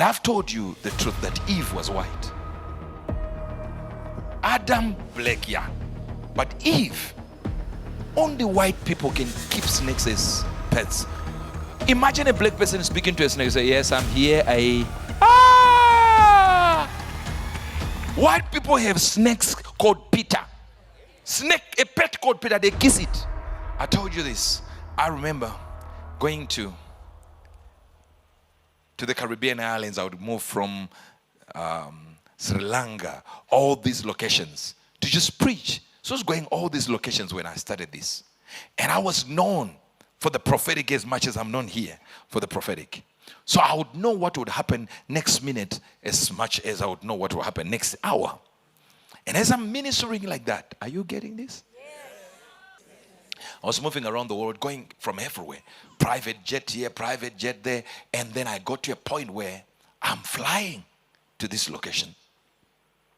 I've told you the truth that Eve was white. Adam, black, yeah. But Eve, only white people can keep snakes as pets. Imagine a black person speaking to a snake and say, yes, I'm here. White people have snakes called Peter. Snake, a pet called Peter, they kiss it. I told you this. I remember going to the Caribbean islands. I would move from Sri Lanka, all these locations, to just preach. So I was going all these locations when I started this. And I was known for the prophetic as much as I'm known here for the prophetic. So I would know what would happen next minute as much as I would know what will happen next hour. And as I'm ministering like that, are you getting this? I was moving around the world, going from everywhere. Private jet here, private jet there. And then I got to a point where I'm flying to this location.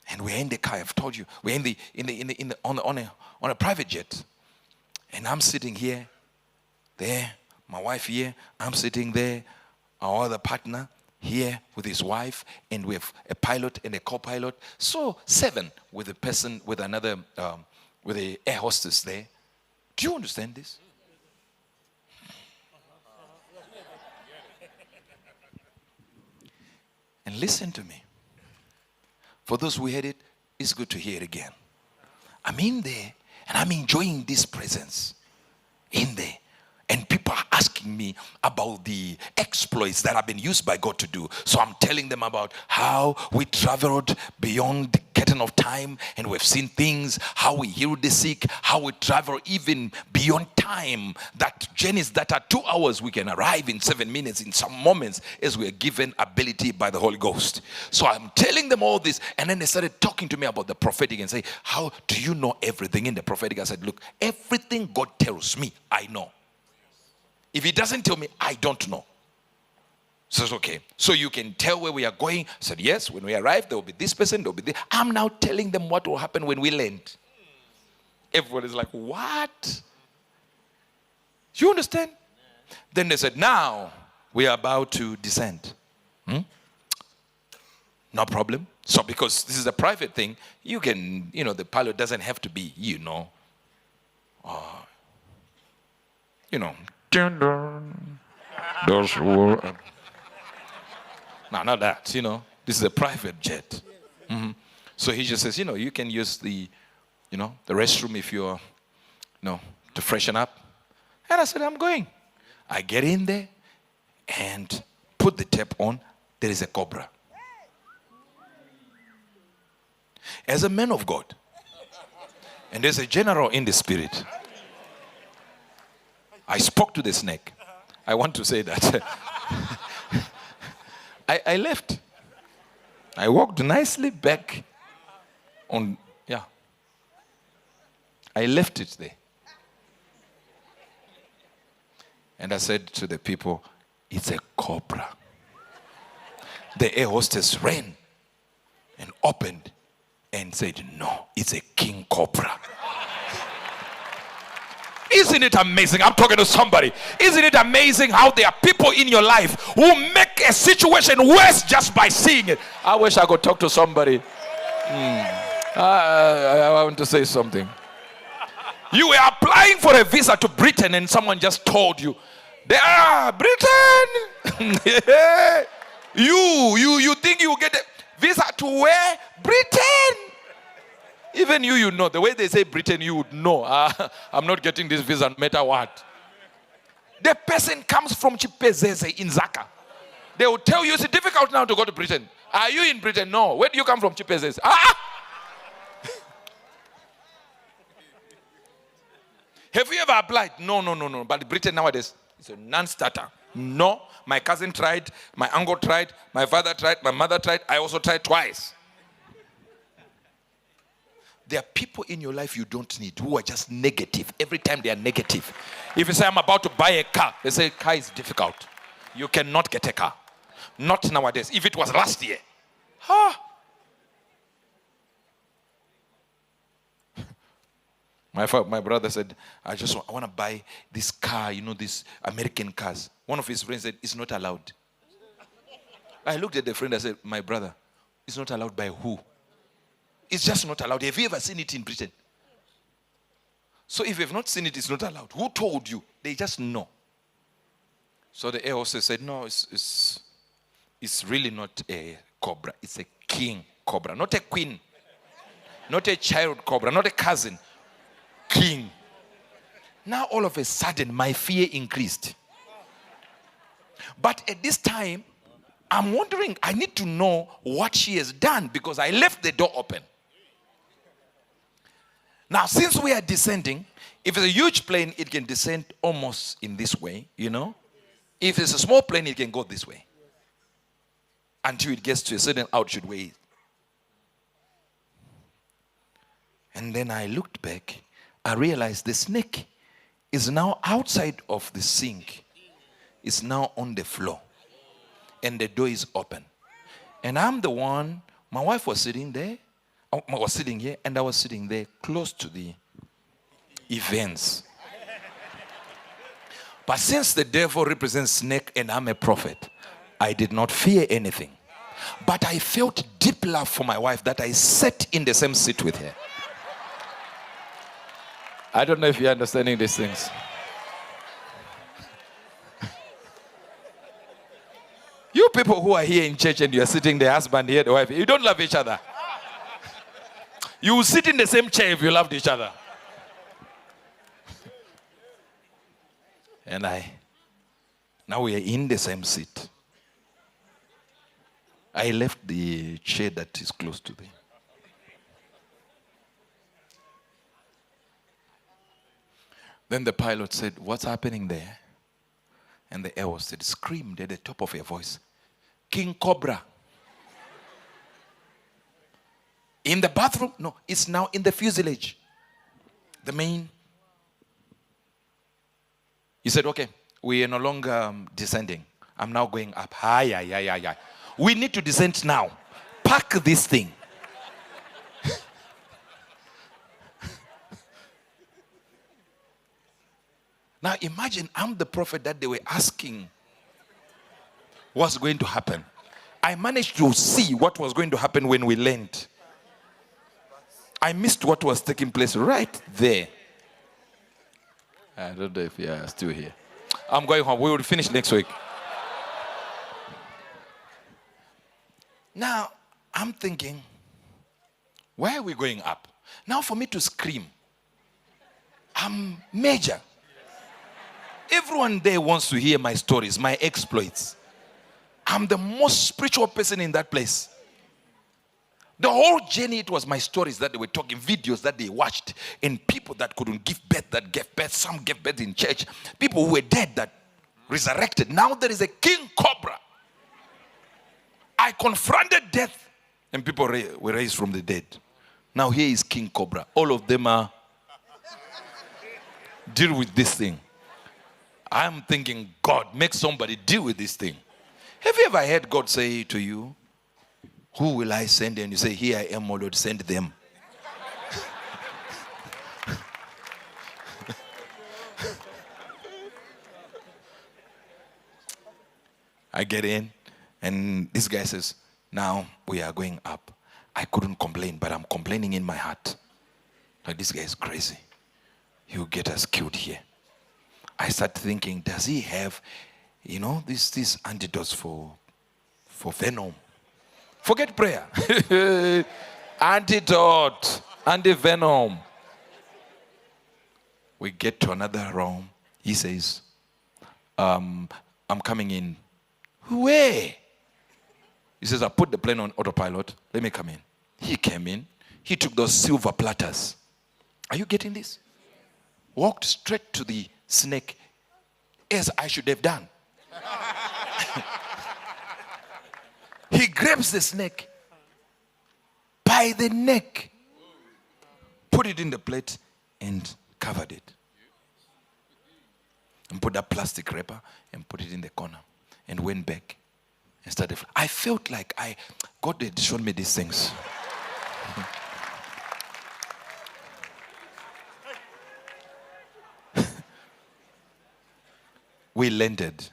And we're in the car. I've told you, we're on a private jet. And I'm sitting here, there, my wife here. I'm sitting there, our other partner here with his wife, and we have a pilot and a co-pilot. So 7 with a person, with another, with the air hostess there. Do you understand this? And listen to me. For those who heard it, it's good to hear it again. I'm in there and I'm enjoying this presence in there. And people are asking me about the exploits that have been used by God to do. So I'm telling them about how we traveled beyond the curtain of time and we've seen things, how we healed the sick, how we travel even beyond time. That journeys that are 2 hours, we can arrive in 7 minutes in some moments as we are given ability by the Holy Ghost. So I'm telling them all this, and then they started talking to me about the prophetic and say, how do you know everything in the prophetic? I said, look, everything God tells me, I know. If he doesn't tell me, I don't know. So it's okay. So you can tell where we are going. I said, yes, when we arrive, there will be this person, there will be this. I'm now telling them what will happen when we land. Everybody's like, what? You understand? Then they said, now we are about to descend. No problem. So because this is a private thing, you can, the pilot doesn't have to be, those who no, not that, this is a private jet. So he just says, you can use the restroom if you're, to freshen up. And I said, I'm going. I get in there and put the tap on. There is a cobra. As a man of God, and there's a general in the spirit, I spoke to the snake. I want to say that. I left. I walked nicely back on, I left it there. And I said to the people, it's a cobra. The air hostess ran and opened and said, no, it's a king cobra. Isn't it amazing? I'm talking to somebody. Isn't it amazing how there are people in your life who make a situation worse just by seeing it? I wish I could talk to somebody. I want to say something. You were applying for a visa to Britain and someone just told you, Britain! You think you get a visa to where? Britain! Even you know. The way they say Britain, you would know. I'm not getting this visa no matter what. The person comes from Chipezeze in Zaka. They will tell you it's difficult now to go to Britain. Are you in Britain? No. Where do you come from, Chipezeze? Have you ever applied? No. But Britain nowadays, it's a non-starter. No. My cousin tried. My uncle tried. My father tried. My mother tried. I also tried twice. There are people in your life you don't need who are just negative. Every time they are negative. If you say, I'm about to buy a car, they say, car is difficult. You cannot get a car. Not nowadays. If it was last year. My brother said, I want to buy this car, these American cars. One of his friends said, it's not allowed. I looked at the friend, I said, my brother, it's not allowed by who? It's just not allowed. Have you ever seen it in Britain? So if you've not seen it, it's not allowed. Who told you? They just know. So the air hostess said, no, it's really not a cobra. It's a king cobra, not a queen, not a child cobra, not a cousin. King. Now all of a sudden, my fear increased. But at this time, I'm wondering, I need to know what she has done because I left the door open. Now, since we are descending, if it's a huge plane, it can descend almost in this way, you know. If it's a small plane, it can go this way until it gets to a certain altitude where. And then I looked back. I realized the snake is now outside of the sink. It's now on the floor. And the door is open. And I'm the one, my wife was sitting there. I was sitting here, and I was sitting there close to the events. But since the devil represents snake and I'm a prophet, I did not fear anything. But I felt deep love for my wife that I sat in the same seat with her. I don't know if you're understanding these things. You people who are here in church and you are sitting, the husband here, the wife, you don't love each other. You will sit in the same chair if you loved each other. And now we are in the same seat. I left the chair that is close to the. Then the pilot said, what's happening there? And the air hostess screamed at the top of her voice, King Cobra. In the bathroom? No, it's now in the fuselage. The main. He said, okay, we are no longer descending. I'm now going up. Hi. We need to descend now. Pack this thing. Now imagine I'm the prophet that they were asking what's going to happen. I managed to see what was going to happen when we landed. I missed what was taking place right there. I don't know if you are still here. I'm going home. We will finish next week. Now, I'm thinking, why are we going up? Now for me to scream, I'm major. Everyone there wants to hear my stories, my exploits. I'm the most spiritual person in that place. The whole journey, it was my stories that they were talking, videos that they watched, and people that couldn't give birth, that gave birth. Some gave birth in church. People who were dead that resurrected. Now there is a king cobra. I confronted death, and people were raised from the dead. Now here is king cobra. All of them are deal with this thing. I'm thinking, God, make somebody deal with this thing. Have you ever heard God say to you, who will I send? And you say, here I am, O Lord, send them. I get in, and this guy says, now we are going up. I couldn't complain, but I'm complaining in my heart. Like, this guy is crazy. He'll get us killed here. I start thinking, does he have, these antidotes for venom? Forget prayer. Antidote, anti-venom. We get to another room. He says, I'm coming in. Where? He says, I put the plane on autopilot. Let me come in. He came in. He took those silver platters. Are you getting this? Walked straight to the snake, as I should have done. He grabs the snake by the neck, put it in the plate, and covered it. And put that plastic wrapper and put it in the corner, and went back and started. I felt like God had shown me these things. We landed,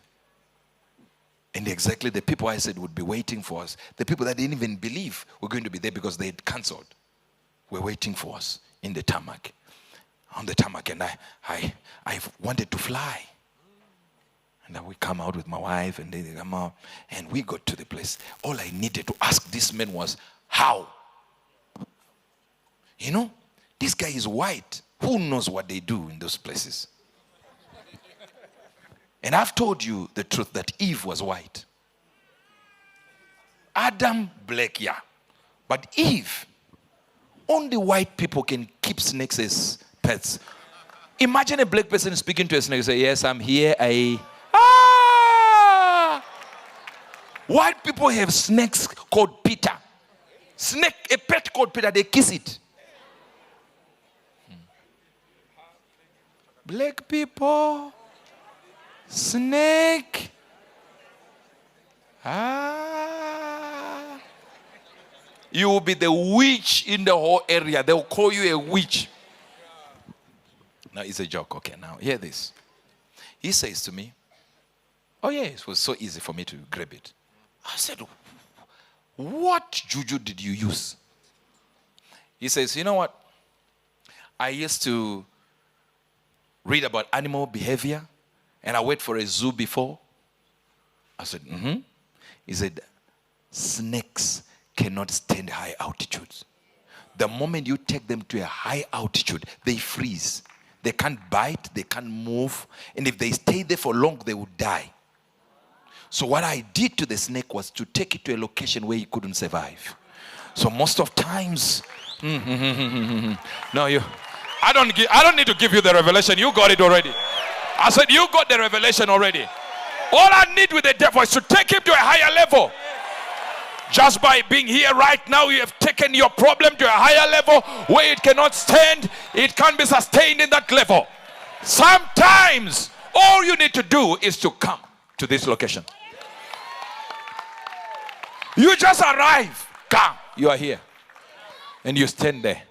And exactly the people I said would be waiting for us, the people that didn't even believe were going to be there because they had cancelled, were waiting for us in the tarmac. On the tarmac, and I wanted to fly. And then we come out with my wife, and they come out, and we got to the place. All I needed to ask this man was, how? You know, this guy is white. Who knows what they do in those places? And I've told you the truth that Eve was white. Adam, black, yeah. But Eve, only white people can keep snakes as pets. Imagine a black person speaking to a snake and say, yes, I'm here. White people have snakes called Peter. Snake, a pet called Peter, they kiss it. Black people, snake. You will be the witch in the whole area. They will call you a witch. Now, it's a joke. Okay, now, hear this. He says to me, oh, yeah, it was so easy for me to grab it. I said, what juju did you use? He says, you know what? I used to read about animal behavior, and I went for a zoo before. I said, mm-hmm. He said, snakes cannot stand high altitudes. The moment you take them to a high altitude, they freeze. They can't bite, they can't move, and if they stay there for long, they will die. So what I did to the snake was to take it to a location where he couldn't survive. So most of times, no, I don't need to give you the revelation. You got it already. I said you got the revelation already. All I need with the devil is to take him to a higher level. Just by being here right now, you have taken your problem to a higher level where it cannot stand. It can't be sustained in that level. Sometimes all you need to do is to come to this location. You just arrive. Come. You are here. And you stand there.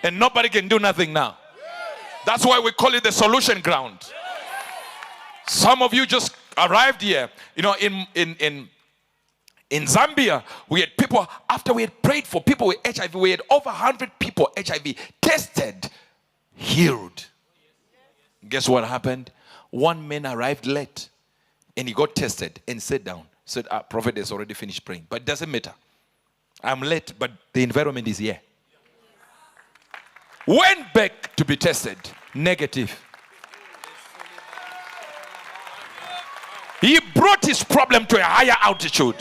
And nobody can do nothing now. That's why we call it the solution ground. Some of you just arrived here. You know, in Zambia, we had people, after we had prayed for people with HIV, we had over 100 people HIV tested, healed. Guess what happened? One man arrived late, and he got tested and sat down. Said, prophet has already finished praying. But it doesn't matter. I'm late, but the environment is here. Went back to be tested. Negative. He brought his problem to a higher altitude.